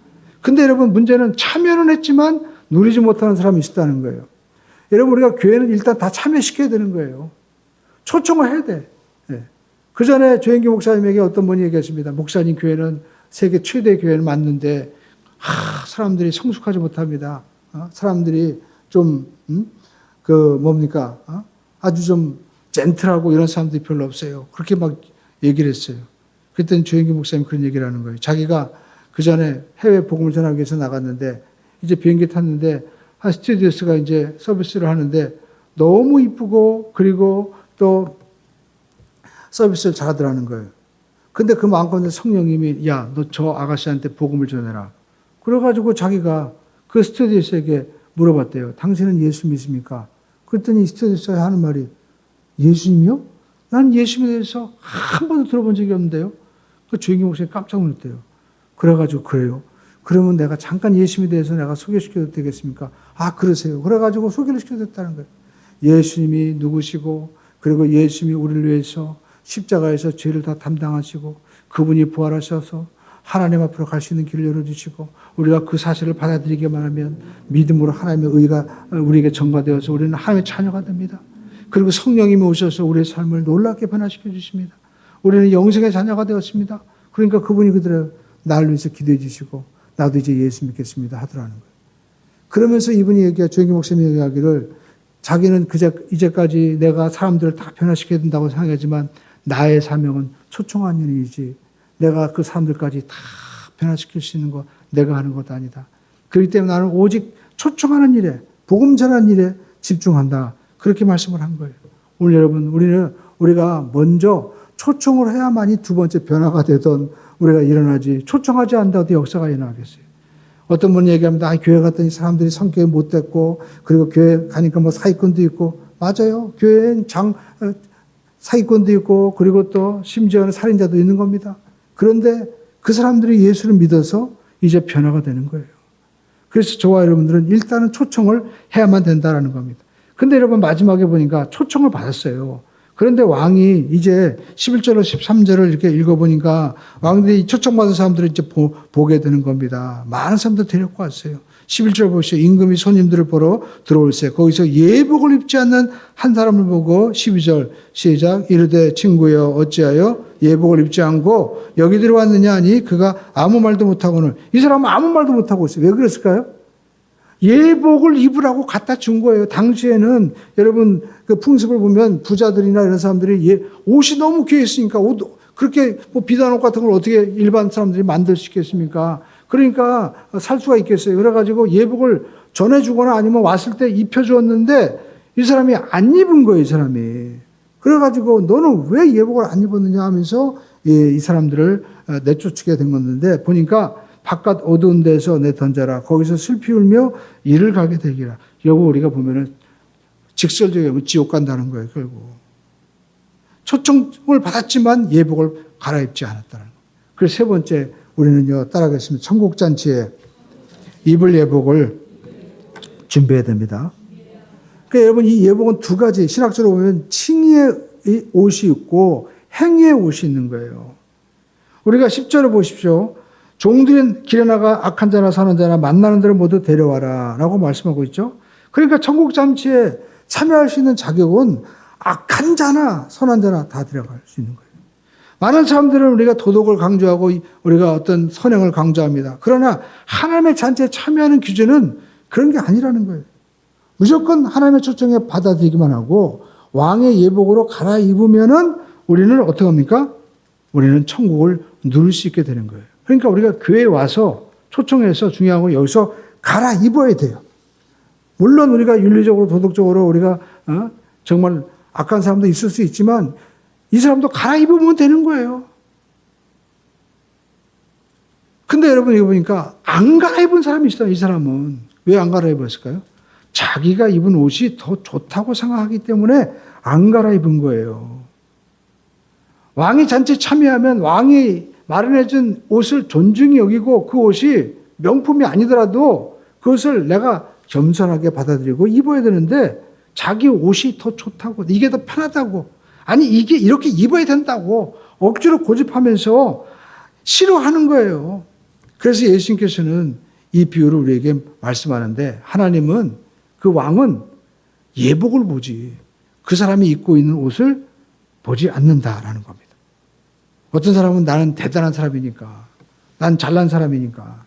근데 여러분, 문제는 참여는 했지만 누리지 못하는 사람이 있다는 거예요. 여러분, 우리가 교회는 일단 다 참여시켜야 되는 거예요. 초청을 해야 돼. 그 전에 조영기 목사님에게 어떤 분이 얘기했습니다. 목사님, 교회는 세계 최대 교회는 맞는데 사람들이 성숙하지 못합니다. 사람들이 좀 아주 좀 젠틀하고 이런 사람들이 별로 없어요. 그렇게 막 얘기를 했어요. 그랬더니 조영기 목사님이 그런 얘기를 하는 거예요. 자기가 그 전에 해외 복음을 전하기 위해서 나갔는데 이제 비행기 탔는데 한 스튜디오스가 이제 서비스를 하는데 너무 이쁘고 그리고 또 서비스를 잘하더라는 거예요. 근데 그 마음 가운데 성령님이 야, 너 저 아가씨한테 복음을 전해라. 그래가지고 자기가 그 스튜디오스에게 물어봤대요. 당신은 예수 믿습니까? 그랬더니 스튜디오스가 하는 말이 예수님이요? 난 예수님에 대해서 한 번도 들어본 적이 없는데요. 그 조영기 목사님이 깜짝 놀랐대요. 그래가지고 그래요. 그러면 내가 잠깐 예수님에 대해서 내가 소개시켜도 되겠습니까? 아, 그러세요. 그래가지고 소개를 시켜줬다는 거예요. 예수님이 누구시고 그리고 예수님이 우리를 위해서 십자가에서 죄를 다 담당하시고 그분이 부활하셔서 하나님 앞으로 갈 수 있는 길을 열어주시고 우리가 그 사실을 받아들이기만 하면 믿음으로 하나님의 의가 우리에게 전가되어서 우리는 하나님의 자녀가 됩니다. 그리고 성령님이 오셔서 우리의 삶을 놀랍게 변화시켜 주십니다. 우리는 영생의 자녀가 되었습니다. 그러니까 그분이 그들의 나를 위해서 기도해 주시고 나도 이제 예수 믿겠습니다 하더라는 거예요. 그러면서 이분이 조영기 목사님이 얘기하기를 자기는 이제까지 내가 사람들을 다 변화시켜야 된다고 생각하지만 나의 사명은 초청한 일이지 내가 그 사람들까지 다 변화시킬 수 있는 거 내가 하는 것도 아니다. 그렇기 때문에 나는 오직 초청하는 일에 복음 전하는 일에 집중한다. 그렇게 말씀을 한 거예요. 오늘 여러분, 우리가 먼저 초청을 해야만이 두 번째 변화가 되던 우리가 일어나지 초청하지 않다도 역사가 일어나겠어요. 어떤 분이 얘기합니다. 교회 갔더니 사람들이 성격이 못됐고 그리고 교회 가니까 뭐 사기꾼도 있고 맞아요. 교회엔 사기꾼도 있고 그리고 또 심지어는 살인자도 있는 겁니다. 그런데 그 사람들이 예수를 믿어서 이제 변화가 되는 거예요. 그래서 저와 여러분들은 일단은 초청을 해야만 된다는 겁니다. 근데 여러분 마지막에 보니까 초청을 받았어요. 그런데 왕이 이제 11절로 13절을 이렇게 읽어보니까 왕들이 초청받은 사람들을 이제 보게 되는 겁니다. 많은 사람들 데리고 왔어요. 11절 보시죠. 임금이 손님들을 보러 들어올세. 거기서 예복을 입지 않는 한 사람을 보고 12절 시작. 이르되 친구여 어찌하여 예복을 입지 않고 여기 들어왔느냐 하니 그가 아무 말도 못하고는 이 사람은 아무 말도 못하고 있어요. 왜 그랬을까요? 예복을 입으라고 갖다 준 거예요. 당시에는 여러분 그 풍습을 보면 부자들이나 이런 사람들이 옷이 너무 귀했으니까 그렇게 뭐 비단 옷 같은 걸 어떻게 일반 사람들이 만들 수 있겠습니까? 그러니까 살 수가 있겠어요. 그래가지고 예복을 전해주거나 아니면 왔을 때 입혀주었는데 이 사람이 안 입은 거예요. 이 사람이. 그래가지고 너는 왜 예복을 안 입었느냐 하면서 이 사람들을 내쫓게 된 건데 보니까 바깥 어두운 데서 내던져라. 거기서 슬피 울며 이를 가게 되기라. 결국 우리가 보면은 직설적이면 지옥 간다는 거예요. 결국. 초청을 받았지만 예복을 갈아입지 않았다는 거예요. 그래서 세 번째 우리는요. 따라가겠습니다. 천국잔치에 입을 예복을 준비해야 됩니다. 그러니까 여러분 이 예복은 두 가지 신학적으로 보면 칭의의 옷이 있고 행위의 옷이 있는 거예요. 우리가 10절을 보십시오. 종들은 길에 나가 악한 자나 사는 자나 만나는 데를 모두 데려와라 라고 말씀하고 있죠. 그러니까 천국잔치에 참여할 수 있는 자격은 악한 자나 선한 자나 다 데려갈 수 있는 거예요. 많은 사람들은 우리가 도덕을 강조하고 우리가 어떤 선행을 강조합니다. 그러나 하나님의 잔치에 참여하는 기준은 그런 게 아니라는 거예요. 무조건 하나님의 초청에 받아들이기만 하고 왕의 예복으로 갈아입으면은 우리는 어떻게 합니까? 우리는 천국을 누릴 수 있게 되는 거예요. 그러니까 우리가 교회에 와서 초청해서 중요한 건 여기서 갈아입어야 돼요. 물론 우리가 윤리적으로 도덕적으로 우리가 정말 악한 사람도 있을 수 있지만 이 사람도 갈아입으면 되는 거예요. 근데 여러분 이거 보니까 안 갈아입은 사람이 있어요. 이 사람은 왜 안 갈아입었을까요? 자기가 입은 옷이 더 좋다고 생각하기 때문에 안 갈아입은 거예요. 왕이 잔치에 참여하면 왕이 마련해준 옷을 존중히 여기고 그 옷이 명품이 아니더라도 그것을 내가 겸손하게 받아들이고 입어야 되는데 자기 옷이 더 좋다고 이게 더 편하다고 아니 이게 이렇게 입어야 된다고 억지로 고집하면서 싫어하는 거예요. 그래서 예수님께서는 이 비유를 우리에게 말씀하는데 하나님은 그 왕은 예복을 보지 그 사람이 입고 있는 옷을 보지 않는다라는 겁니다. 어떤 사람은 나는 대단한 사람이니까 난 잘난 사람이니까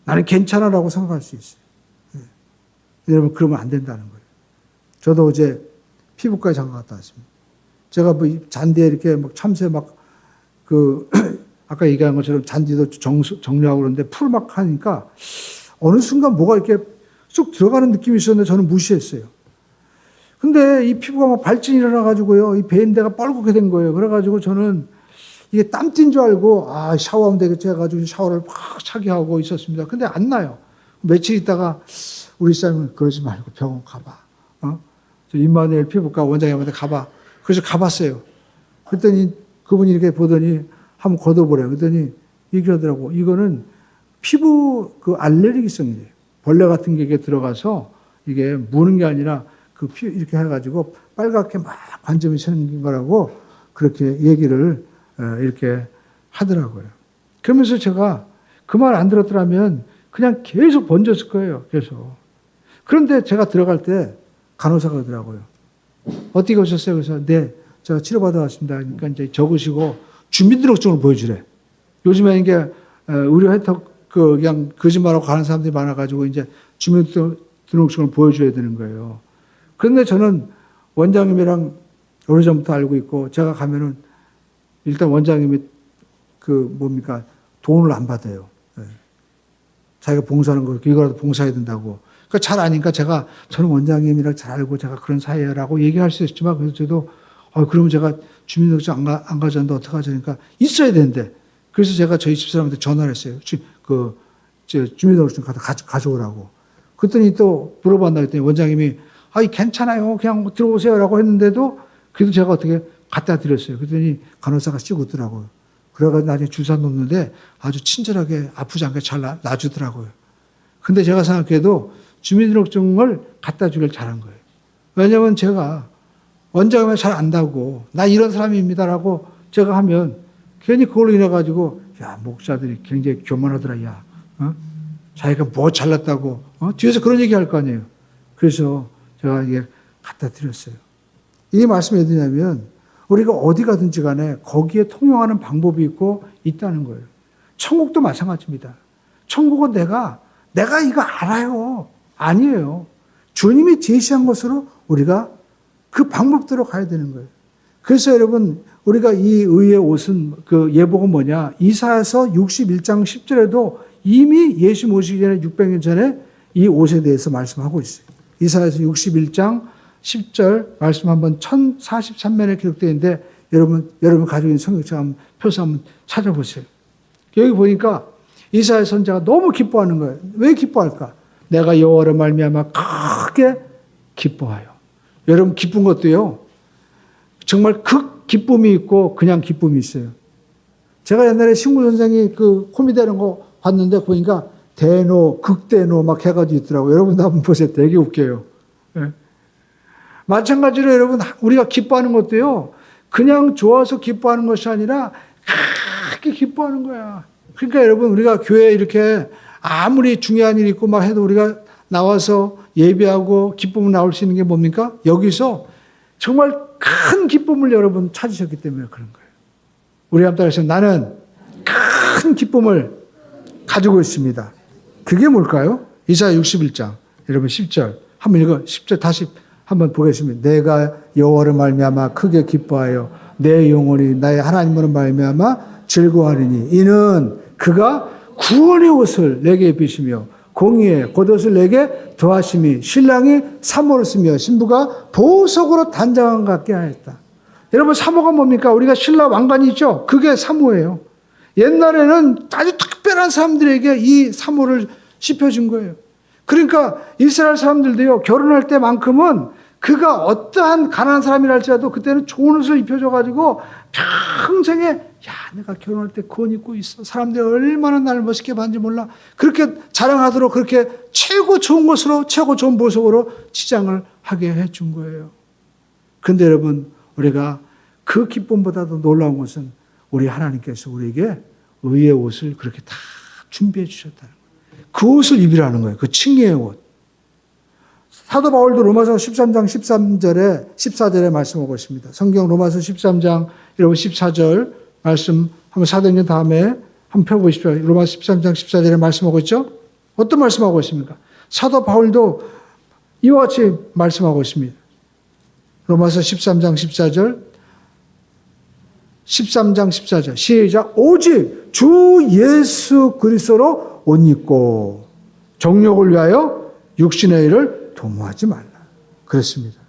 나는 괜찮아라고 생각할 수 있어요. 여러분 그러면 안 된다는 거예요. 저도 어제 피부과에 잠깐 갔다 왔습니다. 제가 뭐 잔디에 이렇게 막 참새 막 아까 얘기한 것처럼 잔디도 정리하고 그러는데 풀 막 하니까 어느 순간 뭐가 이렇게 쑥 들어가는 느낌이 있었는데 저는 무시했어요. 근데 이 피부가 막 발진이 일어나가지고요. 이 밴드가 뻘겋게 된 거예요. 그래가지고 저는 이게 땀띠인 줄 알고 샤워하면 되겠지 해가지고 샤워를 팍 차게 하고 있었습니다. 근데 안 나요. 며칠 있다가 우리 사람은 그러지 말고 병원 가봐. 저 임마누엘 피부과 원장님한테 가봐. 그래서 가봤어요. 그랬더니 그분이 이렇게 보더니 한번 걷어보래요. 그랬더니 얘기하더라고. 이거는 피부 그 알레르기성이래요. 벌레 같은 게 들어가서 이게 무는 게 아니라 그 피 이렇게 해가지고 빨갛게 막 반점이 생긴 거라고 그렇게 얘기를 이렇게 하더라고요. 그러면서 제가 그 말 안 들었더라면 그냥 계속 번졌을 거예요. 계속. 그런데 제가 들어갈 때 간호사가 그러더라고요. 어떻게 오셨어요? 그래서 네, 제가 치료받아 왔습니다. 그러니까 이제 적으시고 주민등록증을 보여주래. 요즘에 이게 의료 혜택 그냥 거짓말하고 가는 사람들이 많아가지고 이제 주민등록증을 보여줘야 되는 거예요. 그런데 저는 원장님이랑 오래전부터 알고 있고 제가 가면은 일단 원장님이 돈을 안 받아요. 자기가 봉사하는 거 이거라도 봉사해야 된다고. 그러니까 잘 아니까 저는 원장님이랑 잘 알고 제가 그런 사이라고 얘기할 수 있지만 그래서 저도 그러면 제가 주민등록증 안 가져왔는데 어떡하죠? 그러니까 있어야 되는데 그래서 제가 저희 집사람한테 전화를 했어요. 주민등록증 가져오라고. 그랬더니 또 물어봤나 했더니 원장님이 괜찮아요. 그냥 들어오세요라고 했는데도 그래도 제가 어떻게 갖다 드렸어요. 그랬더니 간호사가 씩 웃더라고요. 그래가지고 나중에 주사 놓는데 아주 친절하게 아프지 않게 잘 놔주더라고요. 근데 제가 생각해도 주민등록증을 갖다 주길 잘한 거예요. 왜냐하면 제가 원장님을 잘 안다고 나 이런 사람입니다라고 제가 하면 괜히 그걸로 인해가지고 목사들이 굉장히 교만하더라. 자기가 뭐 잘났다고 뒤에서 그런 얘기할 거 아니에요. 그래서 제가 이게 갖다 드렸어요. 이 말씀이 어디냐면 우리가 어디 가든지 간에 거기에 통용하는 방법이 있다는 거예요. 천국도 마찬가지입니다. 천국은 내가 이거 알아요. 아니에요. 주님이 제시한 것으로 우리가 그 방법대로 가야 되는 거예요. 그래서 여러분 우리가 이 의의 옷은 그 예복은 뭐냐? 이사야서 61장 10절에도 이미 예수 모시기 전에 600년 전에 이 옷에 대해서 말씀하고 있어요. 이사야서 61장 10절 말씀 한번 1043면에 기록되어 있는데 여러분 가지고 있는 성경책 한번 표서 한번 찾아보세요. 여기 보니까 이사야 선지자가 너무 기뻐하는 거예요. 왜 기뻐할까? 내가 여호와로 말미암아 크게 기뻐하여. 여러분 기쁜 것도요. 정말 극 기쁨이 있고 그냥 기쁨이 있어요. 제가 옛날에 신구 선생이 그 코미디 하는 거 봤는데 보니까 대노, 극대노 막 해가지고 있더라고요. 여러분도 한번 보세요. 되게 웃겨요. 네. 마찬가지로 여러분 우리가 기뻐하는 것도요. 그냥 좋아서 기뻐하는 것이 아니라 크게 기뻐하는 거야. 그러니까 여러분 우리가 교회에 이렇게 아무리 중요한 일이 있고 막 해도 우리가 나와서 예배하고 기쁨을 나올 수 있는 게 뭡니까? 여기서 정말 큰 기쁨을 여러분 찾으셨기 때문에 그런 거예요. 우리 한번 따라서 나는 큰 기쁨을 가지고 있습니다. 그게 뭘까요? 이사야 61장 여러분 10절 한번 읽어 10절 다시 한번 보겠습니다. 내가 여호와를 말미암아 크게 기뻐하여 내 영혼이 나의 하나님으로 말미암아 즐거워하리니 이는 그가 구원의 옷을 내게 입히시며 공의의 겉옷을 내게 더하심이 신랑이 사모를 쓰며 신부가 보석으로 단장한 것 같게 하였다. 여러분 사모가 뭡니까? 우리가 신라 왕관이 있죠? 그게 사모예요. 옛날에는 아주 특별한 사람들에게 이 사모를 씹혀준 거예요. 그러니까 이스라엘 사람들도요, 결혼할 때만큼은 그가 어떠한 가난한 사람이라 할지라도 그때는 좋은 옷을 입혀줘가지고 평생에, 야, 내가 결혼할 때 그옷 입고 있어. 사람들이 얼마나 나를 멋있게 봤는지 몰라. 그렇게 자랑하도록 그렇게 최고 좋은 것으로, 최고 좋은 보석으로 치장을 하게 해준 거예요. 근데 여러분, 우리가 그 기쁨보다도 놀라운 것은 우리 하나님께서 우리에게 의의 옷을 그렇게 다 준비해 주셨다는 거예요. 그 옷을 입으라는 거예요. 그 칭의의 옷. 사도 바울도 로마서 13장 13절에 14절에 말씀하고 있습니다. 성경 로마서 13장 14절 말씀 한번 사도행전 다음에 한번 펴보십시오. 로마서 13장 14절에 말씀하고 있죠. 어떤 말씀하고 있습니까? 사도 바울도 이와 같이 말씀하고 있습니다. 로마서 13장 14절 13장 14절 시작. 오직 주 예수 그리스도로 옷 입고 정욕을 위하여 육신의 일을 도모하지 말라. 그렇습니다.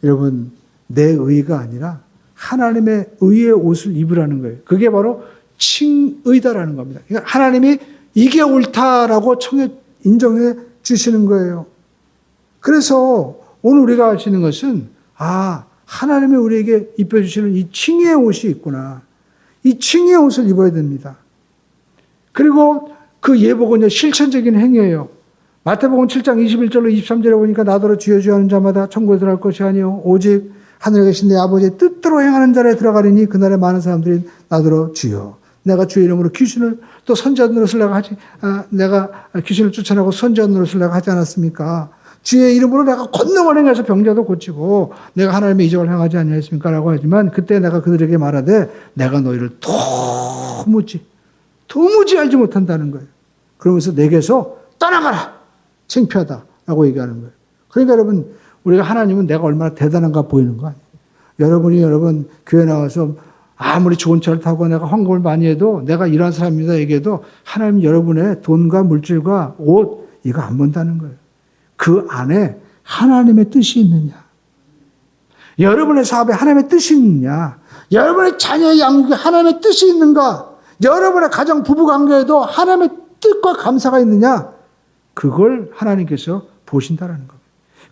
여러분, 내 의가 아니라 하나님의 의의 옷을 입으라는 거예요. 그게 바로 칭의다라는 겁니다. 그러니까 하나님이 이게 옳다라고 인정해 주시는 거예요. 그래서 오늘 우리가 하시는 것은 하나님이 우리에게 입혀주시는 이 칭의의 옷이 있구나. 이 칭의의 옷을 입어야 됩니다. 그리고 그 예복은 실천적인 행위예요. 마태복음 7장 21절로 23절에 보니까 나더러 주여 주여 하는 자마다 천국에 들어갈 것이 아니요 오직 하늘에 계신 내 아버지의 뜻대로 행하는 자에 들어가리니 그날에 많은 사람들이 나더러 주여 내가 주의 이름으로 귀신을 또 선지자 노릇을 내가 귀신을 쫓아내고 선지자 노릇을 내가 하지 않았습니까? 주의 이름으로 내가 권능을 행해서 병자도 고치고 내가 하나님의 이적을 행하지 아니하였습니까? 라고 하지만 그때 내가 그들에게 말하되 내가 너희를 도무지 알지 못한다는 거예요. 그러면서 내게서 떠나가라! 창피하다라고 얘기하는 거예요. 그러니까 여러분, 우리가 하나님은 내가 얼마나 대단한가 보이는 거 아니에요. 여러분 교회 나와서 아무리 좋은 차를 타고 내가 헌금을 많이 해도 내가 이런 사람입니다 얘기해도 하나님 여러분의 돈과 물질과 옷 이거 안 본다는 거예요. 그 안에 하나님의 뜻이 있느냐. 여러분의 사업에 하나님의 뜻이 있느냐. 여러분의 자녀의 양육에 하나님의 뜻이 있는가. 여러분의 가정 부부 관계에도 하나님의 뜻과 감사가 있느냐. 그걸 하나님께서 보신다라는 겁니다.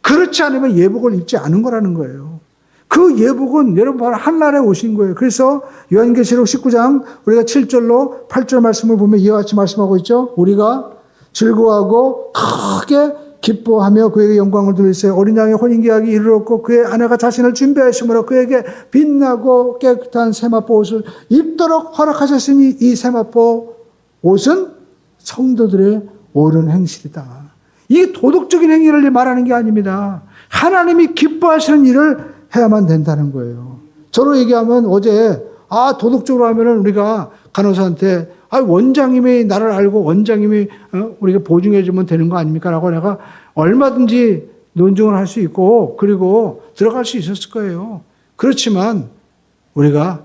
그렇지 않으면 예복을 입지 않은 거라는 거예요. 그 예복은 여러분 바로 한날에 오신 거예요. 그래서 요한계시록 19장 우리가 7절로 8절 말씀을 보면 이와 같이 말씀하고 있죠. 우리가 즐거워하고 크게 기뻐하며 그에게 영광을 돌리세요. 어린 양의 혼인계약이 이르렀고 그의 아내가 자신을 준비하심으로 그에게 빛나고 깨끗한 세마포 옷을 입도록 허락하셨으니 이 세마포 옷은 성도들의 옳은 행실이다. 이게 도덕적인 행위를 말하는 게 아닙니다. 하나님이 기뻐하시는 일을 해야만 된다는 거예요. 저로 얘기하면 어제 도덕적으로 하면은 우리가 간호사한테 원장님이 나를 알고 원장님이 우리가 보증해 주면 되는 거 아닙니까? 라고 내가 얼마든지 논증을 할 수 있고 그리고 들어갈 수 있었을 거예요. 그렇지만 우리가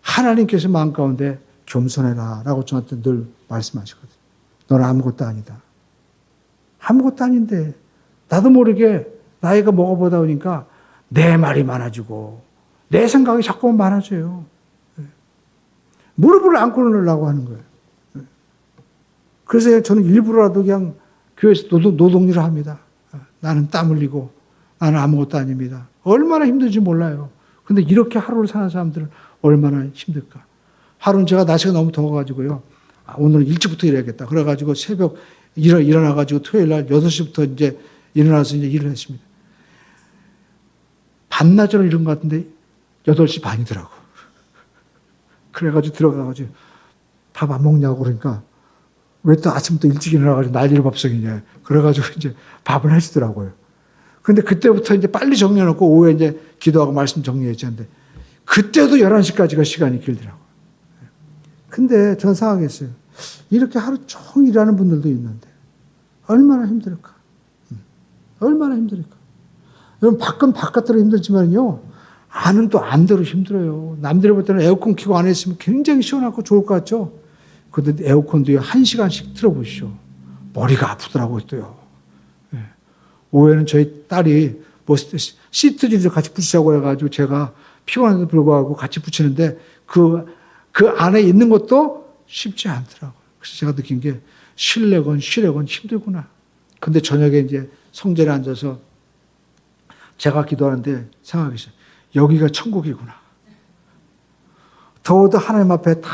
하나님께서 마음 가운데 겸손해라 라고 저한테 늘 말씀하시거든요. 너는 아무것도 아니다. 아무것도 아닌데 나도 모르게 나이가 먹어보다 보니까 내 말이 많아지고 내 생각이 자꾸만 많아져요. 무릎을 안 꿇으려고 하는 거예요. 그래서 저는 일부러라도 그냥 교회에서 노동일을 합니다. 나는 땀 흘리고 나는 아무것도 아닙니다. 얼마나 힘든지 몰라요. 근데 이렇게 하루를 사는 사람들은 얼마나 힘들까. 하루는 제가 날씨가 너무 더워가지고요. 오늘 일찍부터 일해야겠다. 그래가지고 새벽 일어나가지고 토요일 날 6시부터 이제 일어나서 이제 일을 했습니다. 반나절을 이룬 것 같은데 8시 반이더라고. 그래가지고 들어가가지고 밥 안 먹냐고 그러니까 왜 또 아침부터 일찍 일어나가지고 난리를 밥석이냐. 그래가지고 이제 밥을 해주더라고요. 근데 그때부터 이제 빨리 정리해놓고 오후에 이제 기도하고 말씀 정리했지. 근데 그때도 11시까지가 시간이 길더라고요. 근데 전 생각했어요. 이렇게 하루 종일 일하는 분들도 있는데 얼마나 힘들까. 얼마나 힘들까. 여러분 밖은 바깥으로 힘들지만요. 안은 또 안대로 힘들어요. 남들이 볼 때는 에어컨 켜고 안에 있으면 굉장히 시원하고 좋을 것 같죠. 근데 에어컨도요, 1시간씩 틀어보시죠. 머리가 아프더라고요, 또요. 예. 오후에는 저희 딸이 뭐 시트지를 같이 붙이자고 해가지고 제가 피곤한데도 불구하고 같이 붙이는데 그 안에 있는 것도 쉽지 않더라고요. 그래서 제가 느낀 게 쉴래건 쉬래건 힘들구나. 근데 저녁에 이제 성전에 앉아서 제가 기도하는데 생각했어요. 여기가 천국이구나. 더워도 하나님 앞에 다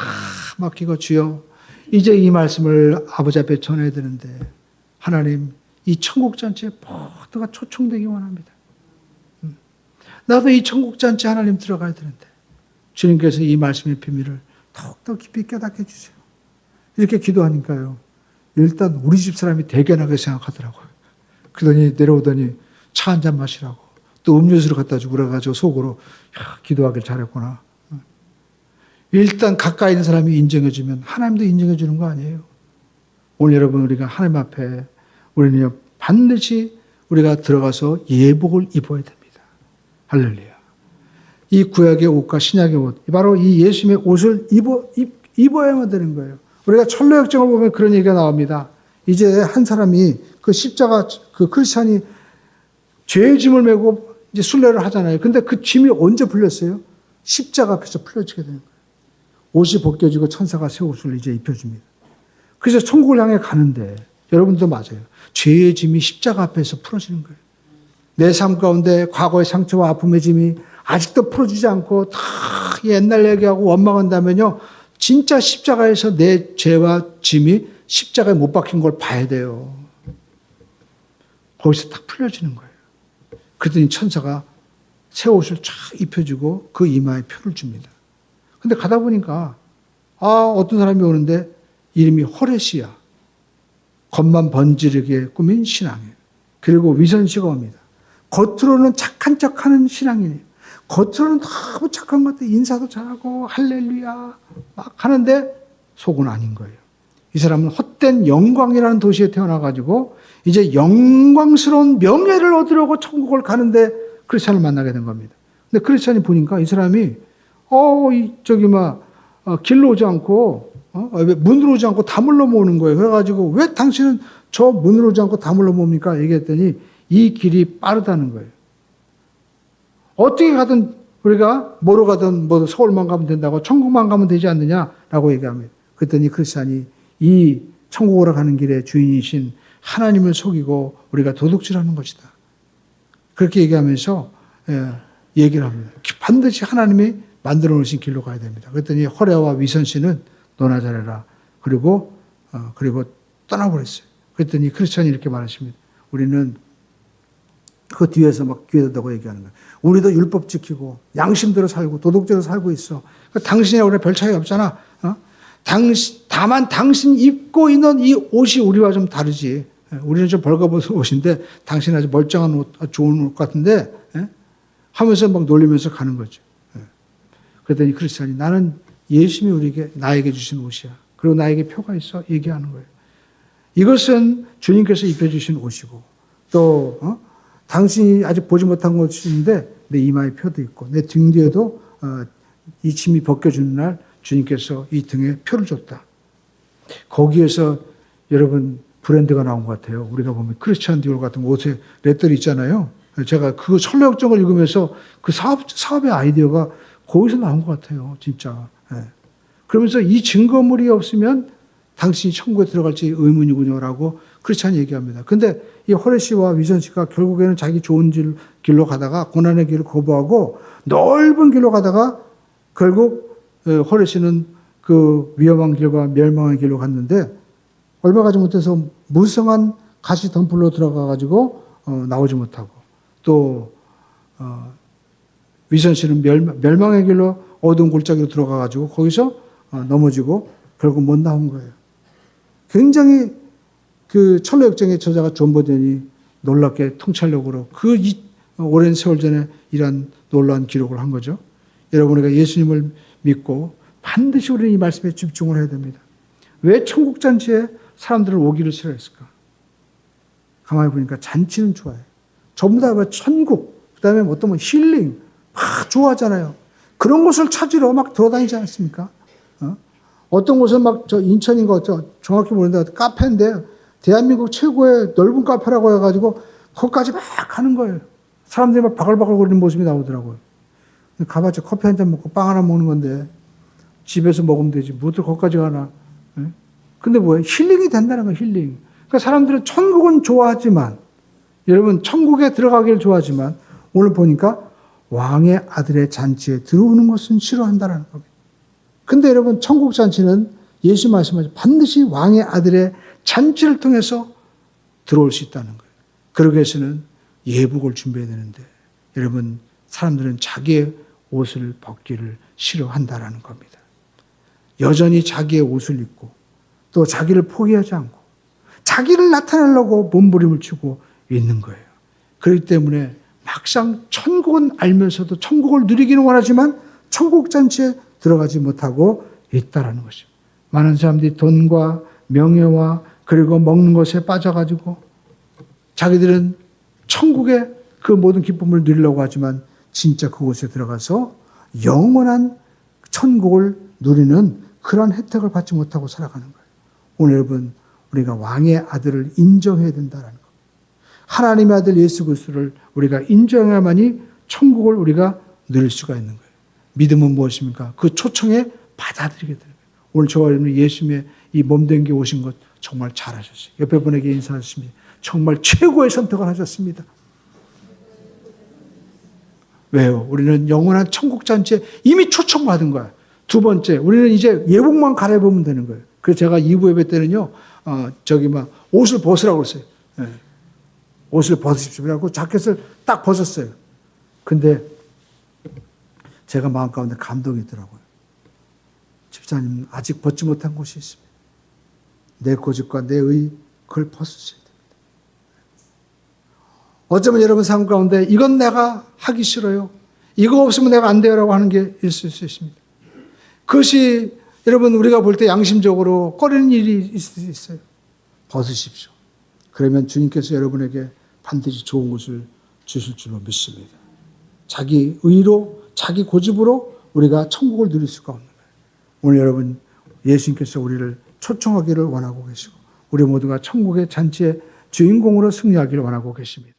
맡기고 주여 이제 이 말씀을 아버지 앞에 전해야 되는데 하나님 이 천국잔치에 모두가 초청되기 원합니다. 나도 이 천국잔치 하나님 들어가야 되는데 주님께서 이 말씀의 비밀을 더욱더 깊이 깨닫게 해주세요. 이렇게 기도하니까요. 일단 우리 집 사람이 대견하게 생각하더라고요. 그러더니 내려오더니 차 한잔 마시라고 또 음료수를 갖다 주고 그래가지고 속으로 기도하길 잘했구나. 일단 가까이 있는 사람이 인정해주면 하나님도 인정해주는 거 아니에요. 오늘 여러분 우리가 하나님 앞에 우리는 반드시 우리가 들어가서 예복을 입어야 됩니다. 할렐루야. 이 구약의 옷과 신약의 옷, 바로 이 예수님의 옷을 입어야만 되는 거예요. 우리가 철로역정을 보면 그런 얘기가 나옵니다. 이제 한 사람이 그 십자가, 그 크리스찬이 죄의 짐을 메고 이제 순례를 하잖아요. 근데 그 짐이 언제 풀렸어요? 십자가 앞에서 풀려지게 되는 거예요. 옷이 벗겨지고 천사가 새 옷을 이제 입혀줍니다. 그래서 천국을 향해 가는데 여러분도 맞아요. 죄의 짐이 십자가 앞에서 풀어지는 거예요. 내 삶 가운데 과거의 상처와 아픔의 짐이 아직도 풀어주지 않고 다 옛날 얘기하고 원망한다면요. 진짜 십자가에서 내 죄와 짐이 십자가에 못 박힌 걸 봐야 돼요. 거기서 딱 풀려지는 거예요. 그랬더니 천사가 새 옷을 쫙 입혀주고 그 이마에 표를 줍니다. 근데 가다 보니까 어떤 사람이 오는데 이름이 호레시야. 겉만 번지르게 꾸민 신앙이에요. 그리고 위선씨가 옵니다. 겉으로는 착한 척하는 신앙이에요. 겉으로는 너무 착한 것 같아. 인사도 잘하고 할렐루야 막 하는데 속은 아닌 거예요. 이 사람은 헛된 영광이라는 도시에 태어나가지고 이제 영광스러운 명예를 얻으려고 천국을 가는데 크리스찬을 만나게 된 겁니다. 근데 크리스찬이 보니까 이 사람이 길로 오지 않고 왜 문으로 오지 않고 다물러 모으는 거예요. 그래가지고 왜 당신은 저 문으로 오지 않고 다물러 모읍니까? 얘기했더니 이 길이 빠르다는 거예요. 어떻게 가든 우리가 뭐로 가든 뭐 서울만 가면 된다고 천국만 가면 되지 않느냐라고 얘기합니다. 그랬더니 크리스찬이 이 천국으로 가는 길의 주인이신 하나님을 속이고 우리가 도둑질하는 것이다. 그렇게 얘기하면서 얘기를 합니다. 반드시 하나님이 만들어 놓으신 길로 가야 됩니다. 그랬더니 호레와 위선 씨는 너나 잘해라. 그리고 떠나버렸어요. 그랬더니 크리스찬이 이렇게 말하십니다. 우리는 그 뒤에서 막 귀에다고 얘기하는 거예요. 우리도 율법 지키고 양심대로 살고 도덕대로 살고 있어. 그러니까 당신이랑 우리 별 차이 없잖아. 다만 당신 입고 있는 이 옷이 우리와 좀 다르지. 우리는 좀 벌거벗은 옷인데 당신은 아주 멀쩡한 옷, 좋은 옷 같은데 하면서 막 놀리면서 가는 거죠. 그랬더니 크리스찬이 나는 예수님이 나에게 주신 옷이야. 그리고 나에게 표가 있어. 얘기하는 거예요. 이것은 주님께서 입혀주신 옷이고 또 당신이 아직 보지 못한 것인데 내 이마에 표도 있고 내 등 뒤에도 이 짐이 벗겨지는 날 주님께서 이 등에 표를 줬다. 거기에서 여러분 브랜드가 나온 것 같아요. 우리가 보면 크리스찬 디올 같은 옷에 레터리 있잖아요. 제가 그 철로역정을 읽으면서 그 사업의 아이디어가 거기서 나온 것 같아요. 진짜. 그러면서 이 증거물이 없으면 당신이 천국에 들어갈지 의문이군요라고 크리스찬이 얘기합니다. 근데 이 호레 씨와 위선 씨가 결국에는 자기 좋은 길로 가다가 고난의 길을 거부하고 넓은 길로 가다가 결국 호레 씨는 그 위험한 길과 멸망의 길로 갔는데 얼마 가지 못해서 무성한 가시 덤불로 들어가가지고 나오지 못하고 또 위선 씨는 멸망의 길로 어두운 골짜기로 들어가가지고 거기서 넘어지고 결국 못 나온 거예요. 굉장히 그 철로역정의 저자가 존 버든이 놀랍게 통찰력으로 오랜 세월 전에 이러한 놀라운 기록을 한 거죠. 여러분 우리가 예수님을 믿고 반드시 우리는 이 말씀에 집중을 해야 됩니다. 왜 천국 잔치에 사람들은 오기를 싫어했을까? 가만히 보니까 잔치는 좋아해요. 전부 다 천국, 그 다음에 어떤 힐링 막 좋아하잖아요. 그런 것을 찾으러 막 돌아다니지 않습니까? 어떤 곳은 막 저 인천인가 정확히 모르는데 카페인데 대한민국 최고의 넓은 카페라고 해가지고 거기까지 막 가는 거예요. 사람들이 막 바글바글 거리는 모습이 나오더라고요. 가봤자 커피 한 잔 먹고 빵 하나 먹는 건데 집에서 먹으면 되지. 뭐들 거기까지 가나. 예? 근데 뭐예요? 힐링이 된다는 거예요. 힐링. 그러니까 사람들은 천국은 좋아하지만 여러분 천국에 들어가기를 좋아하지만 오늘 보니까 왕의 아들의 잔치에 들어오는 것은 싫어한다는 겁니다. 근데 여러분 천국 잔치는 예수 말씀하죠. 반드시 왕의 아들의 잔치를 통해서 들어올 수 있다는 거예요. 그러기 위해서는 예복을 준비해야 되는데 여러분 사람들은 자기의 옷을 벗기를 싫어한다라는 겁니다. 여전히 자기의 옷을 입고 또 자기를 포기하지 않고 자기를 나타내려고 몸부림을 치고 있는 거예요. 그렇기 때문에 막상 천국은 알면서도 천국을 누리기는 원하지만 천국 잔치에 들어가지 못하고 있다라는 것입니다. 많은 사람들이 돈과 명예와 그리고 먹는 것에 빠져가지고 자기들은 천국의 그 모든 기쁨을 누리려고 하지만 진짜 그곳에 들어가서 영원한 천국을 누리는 그런 혜택을 받지 못하고 살아가는 거예요. 오늘 여러분 우리가 왕의 아들을 인정해야 된다는 것. 하나님의 아들 예수 그리스도를 우리가 인정해야만이 천국을 우리가 누릴 수가 있는 거예요. 믿음은 무엇입니까? 그 초청에 받아들이게 되는 거예요. 오늘 저와 여러분이 예수님의 이 몸된 게 오신 것 정말 잘하셨어요. 옆에 분에게 인사하셨습니다. 정말 최고의 선택을 하셨습니다. 왜요? 우리는 영원한 천국 잔치에 이미 초청받은 거야. 두 번째, 우리는 이제 예복만 갈아입으면 되는 거예요. 그래서 제가 2부 예배 때는요, 옷을 벗으라고 그랬어요. 네. 옷을 벗으십시오. 그래갖고 자켓을 딱 벗었어요. 근데 제가 마음 가운데 감동이 있더라고요. 집사님, 아직 벗지 못한 곳이 있습니다. 내 고집과 내 의, 그걸 벗으셔야 됩니다. 어쩌면 여러분 삶 가운데 이건 내가 하기 싫어요. 이거 없으면 내가 안 돼요라고 하는 게 있을 수 있습니다. 그것이 여러분 우리가 볼 때 양심적으로 꺼리는 일이 있을 수 있어요. 벗으십시오. 그러면 주님께서 여러분에게 반드시 좋은 것을 주실 줄로 믿습니다. 자기 의로, 자기 고집으로 우리가 천국을 누릴 수가 없는 거예요. 오늘 여러분 예수님께서 우리를 초청하기를 원하고 계시고 우리 모두가 천국의 잔치의 주인공으로 승리하기를 원하고 계십니다.